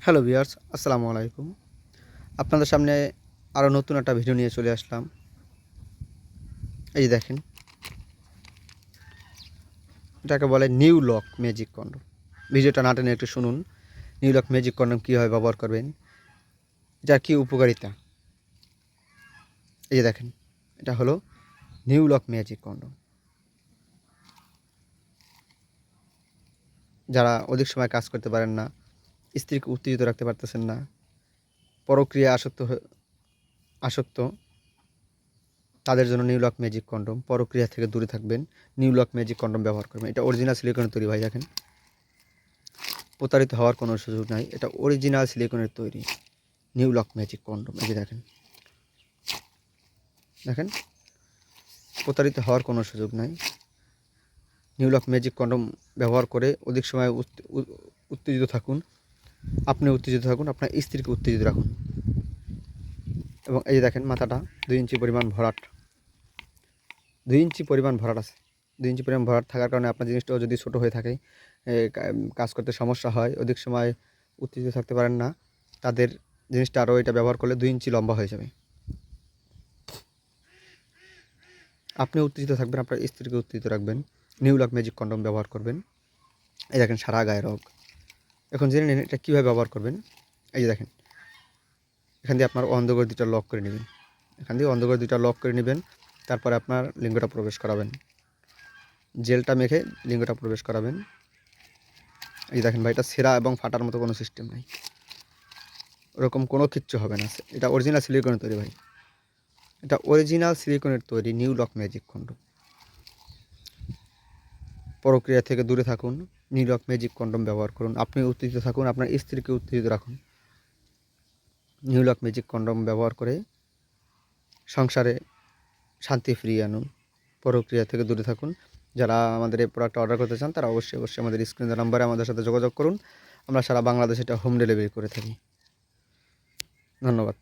Hello viewers, আসসালামু আলাইকুম। আপনাদের সামনে আরও নতুন একটা ভিডিও নিয়ে চলে আসলাম। এই যে দেখেন, এটাকে বলে নিউ লক ম্যাজিক কন্ডম। ভিডিওটা না টেনে একটু শুনুন। নিউ লক ম্যাজিক কন্ডম কীভাবে ব্যবহার করবেন, যার কী উপকারিতা। এই যে দেখেন, এটা হলো নিউ লক ম্যাজিক কন্ডম। যারা অধিক সময় কাজ করতে পারেন না, স্ত্রীকে উত্তেজিত রাখতে পারতেছেন না, পরক্রিয়া আসক্ত তাদের জন্য নিউ লক ম্যাজিক কন্ডম। পরক্রিয়া থেকে দূরে থাকবেন, নিউ লক ম্যাজিক কন্ডম ব্যবহার করবেন। এটা অরিজিনাল সিলিকনের তৈরি, ভাই দেখেন, প্রতারিত হওয়ার কোনো সুযোগ নাই। এটা অরিজিনাল সিলিকনের তৈরি নিউ লক ম্যাজিক কন্ডম। এই যে দেখেন, দেখেন, প্রতারিত হওয়ার কোনো সুযোগ নাই। নিউ লক ম্যাজিক কন্ডম ব্যবহার করে অধিক সময় উত্তেজিত থাকুন, আপনি উত্তেজিত থাকুন, আপনার স্ত্রীকে উত্তেজিত রাখুন। এবং এই যে দেখেন, মাথাটা 2 ইঞ্চি পরিমাণ ভরাট, 2 ইঞ্চি পরিমাণ ভরাট আছে। 2 ইঞ্চি পরিমাণ ভরাট থাকার কারণে আপনার জিনিসটাও যদি ছোটো হয়ে থাকে, কাজ করতে সমস্যা হয়, অধিক সময় উত্তেজিত থাকতে পারেন না, তাদের জিনিসটা আরও এটা ব্যবহার করলে 2 ইঞ্চি লম্বা হয়ে যাবে। আপনি উত্তেজিত থাকবেন, আপনার স্ত্রীকে উত্তেজিত রাখবেন, নিউ লক ম্যাজিক কন্ডম ব্যবহার করবেন। এই দেখেন, সারা গায়ে রোগ। এখন জেনে নিন এটা কীভাবে ব্যবহার করবেন। এই যে দেখেন, এখান দিয়ে আপনার অন্ধকর 2টা লক করে নেবেন, এখান দিয়ে অন্ধকর 2টা লক করে নেবেন। তারপরে আপনার লিঙ্গটা প্রবেশ করাবেন, জেলটা মেখে লিঙ্গটা প্রবেশ করাবেন। এই দেখেন ভাই, এটা ছেঁড়া এবং ফাটার মতো কোনো সিস্টেম নেই, ওরকম কোনো কিচ্ছু হবে না। এটা অরিজিনাল সিলিকনের তৈরি ভাই, এটা অরিজিনাল সিলিকনের তৈরি নিউ লক ম্যাজিক কন্ডম। পরক্রিয়া থেকে দূরে থাকুন, নিউ লক ম্যাজিক কন্ডম ব্যবহার করুন। আপনি উত্তেজিত থাকুন, আপনার স্ত্রীকে উত্তেজিত রাখুন। নিউ লক ম্যাজিক কন্ডম ব্যবহার করে সংসারে শান্তি ফিরিয়ে আনুন, পরক্রিয়া থেকে দূরে থাকুন। যারা আমাদের এই প্রোডাক্ট অর্ডার করতে চান তারা অবশ্যই আমাদের স্ক্রিনের নাম্বারে আমাদের সাথে যোগাযোগ করুন। আমরা সারা বাংলাদেশে এটা হোম ডেলিভারি করে থাকি। ধন্যবাদ।